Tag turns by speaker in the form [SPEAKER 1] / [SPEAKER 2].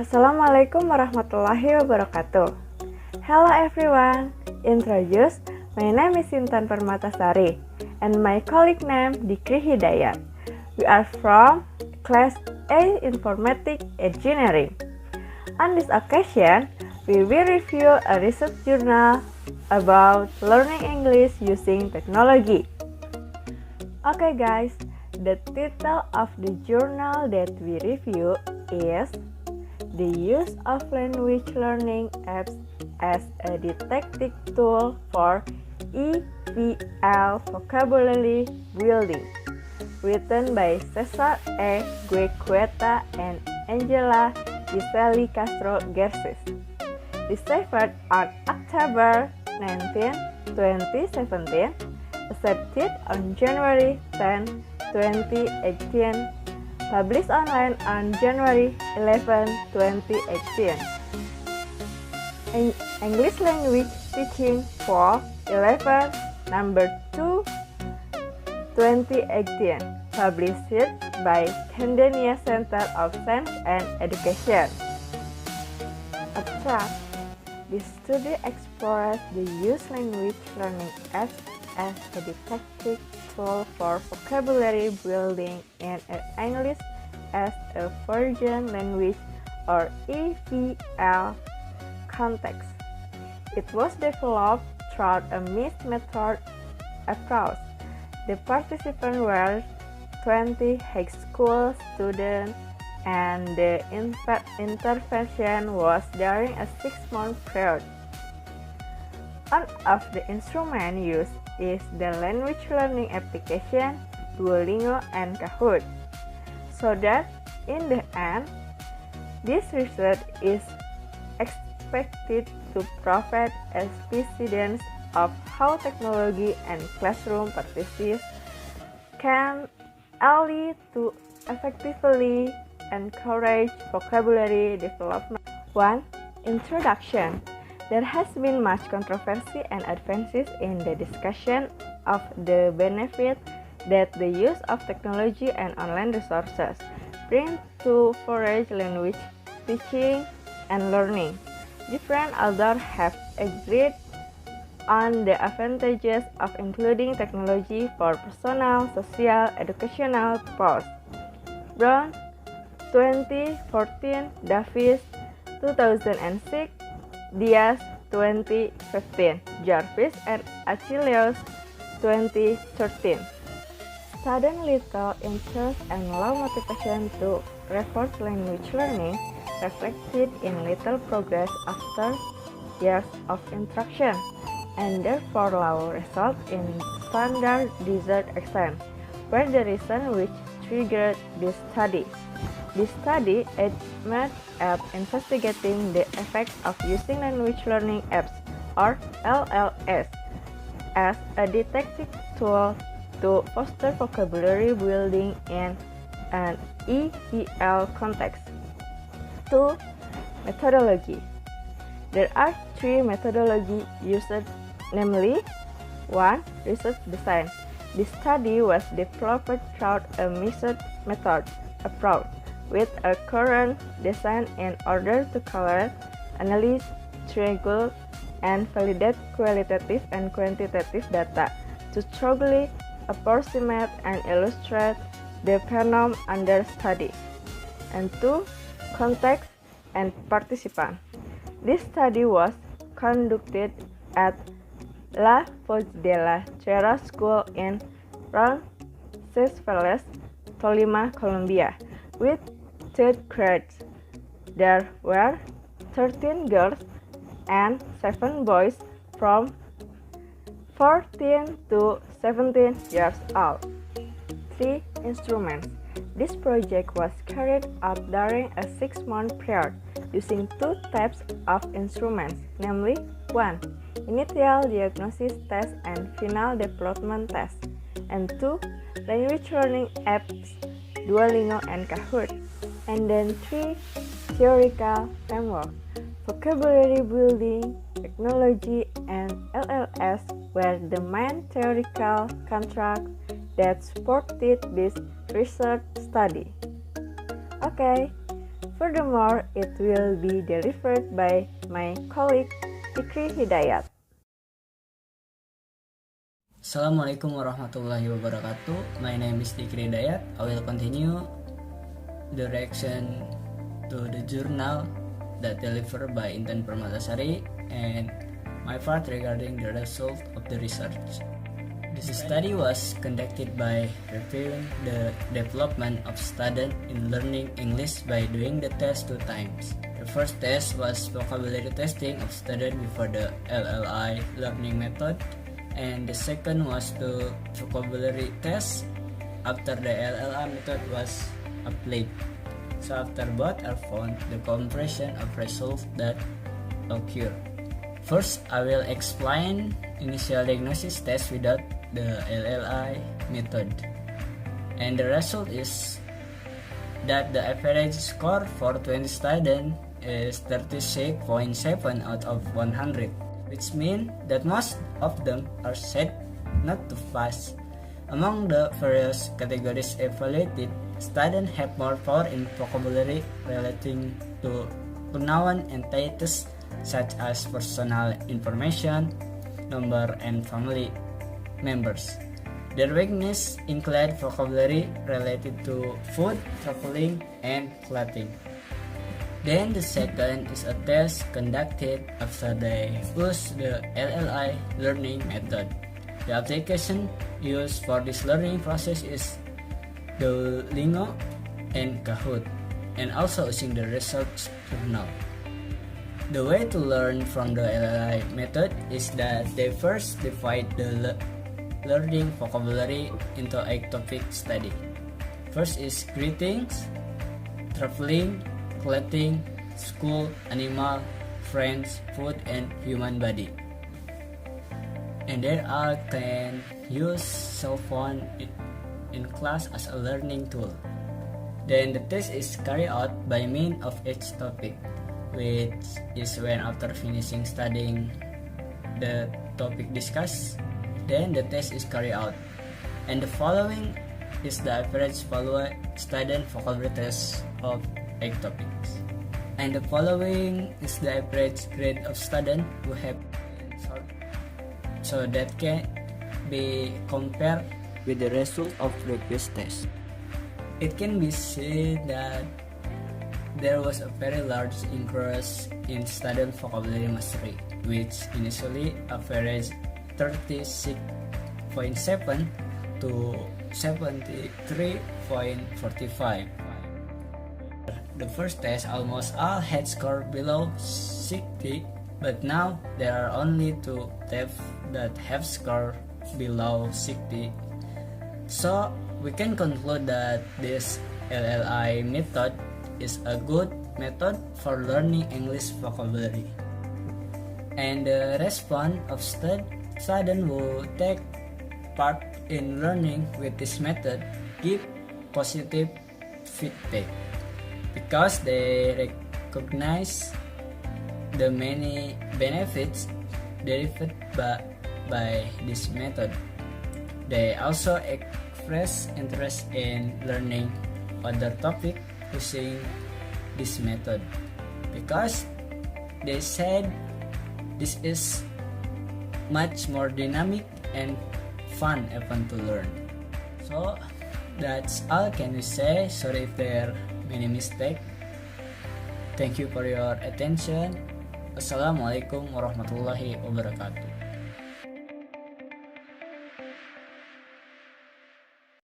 [SPEAKER 1] Assalamualaikum warahmatullahi wabarakatuh. Hello everyone. Introduce, my name is Intan Permata Sari and my colleague name Dikri Hidayat. We are from Kelas A Informatik Engineering. On this occasion, we will review a research journal about learning English using technology. Okay guys, the title of the journal that we review is The Use of Language Learning Apps as a Didactic Tool for EVL Vocabulary Building, written by Cesar E. Guequeta and Angela Giseli Castro Garces. Discovered on October 19, 2017, accepted on January 10, 2018, published online on January 11, 2018. English Language Teaching for 11, number 2, 2018, published by Tanzania Center of Science and Education. Abstract. This study explores the use language learning apps as a didactic tool for vocabulary building in an English as a foreign language or EVL context. It was developed through a mixed method approach. The participants were 20 high school students and the intervention was during a 6-month period. One of the instruments used is the language learning application Duolingo and Kahoot. So that in the end, this research is expected to provide a precedence of how technology and classroom practices can lead to effectively encourage vocabulary development. 1. Introduction. There has been much controversy and advances in the discussion of the benefit that the use of technology and online resources bring to foreign language teaching and learning. Different authors have agreed on the advantages of including technology for personal, social, educational purposes. Brown, 2014, Davis, 2006, Diaz, 2015, Jarvis and Achilleus, 2013. Sudden little interest and low motivation to reinforce language learning reflected in little progress after years of instruction, and therefore low results in standardized exams, were the reason which triggered this study. This study aimed at investigating the effects of using language learning apps, or LLS, as a didactic tool to foster vocabulary building in an EVL context. 2. Methodology. There are 3 methodologies used, namely 1. Research design. This study was developed through a mixed method approach with a current design in order to collect, analyze, triangulate, and validate qualitative and quantitative data to thoroughly approximate and illustrate the phenomenon under study. And 2. Context and participant. This study was conducted at La Foz de la Sierra School in Roncesvalles, Tolima, Colombia, with 3rd grades. There were 13 girls and 7 boys from 14 to 17 years old. 3 instruments. This project was carried out during a 6-month period using 2 types of instruments, namely 1. Initial diagnosis test and final development test, and 2. Language learning apps Duolingo and Kahoot, and then 3. Theoretical framework, vocabulary building, technology, and LLS were the main theoretical contracts that supported this research study. Okay, Furthermore, it will be delivered by my colleague Dikri Hidayat.
[SPEAKER 2] Assalamualaikum warahmatullahi wabarakatuh. My name is Dikri Hidayat. I will continue the reaction to the journal that delivered by Intan Permata Sari and my part regarding the result of the research. This study was conducted by reviewing the development of students in learning English by doing the test 2 times. The first test was vocabulary testing of students before the LLI learning method, and the second was the vocabulary test after the LLI method was applied. So after both are found, the comparison of results that occur. First, I will explain initial diagnosis test without the LLI method. And the result is that the average score for 20 students is 36.7 out of 100, which means that most of them are said not to pass. Among the various categories evaluated, students have more power in vocabulary relating to pronoun entities such as personal information, number, and family members. Their weakness include vocabulary related to food, traveling, and clothing. Then the second is a test conducted after they use the LLI learning method. The application used for this learning process is Duolingo and Kahoot, and also using the research journal. The way to learn from the LLI method is that they first divide the learning vocabulary into 8 topic study. First is greetings, traveling, clothing, school, animal, friends, food, and human body. And they all can use cell phone in class as a learning tool. Then the test is carried out by means of each topic, which is when after finishing studying the topic discussed, then the test is carried out. And the following is the average student vocabulary test of 8 topics. And the following is the average grade of student who have so that can be compared with the result of previous tests. It can be seen that there was a very large increase in student vocabulary mastery, which initially averaged 36.7 to 73.45. The first test almost all had scored below 60, but now there are only 2 tests that have scored below 60. So we can conclude that this LLI method is a good method for learning English vocabulary. And the response of students who take part in learning with this method give positive feedback because they recognize the many benefits derived by this method. They also express interest in learning other topic using this method because they said this is much more dynamic and fun even to learn. So that's all can we say. Sorry if there are many mistakes. Thank you for your attention. Assalamualaikum warahmatullahi wabarakatuh.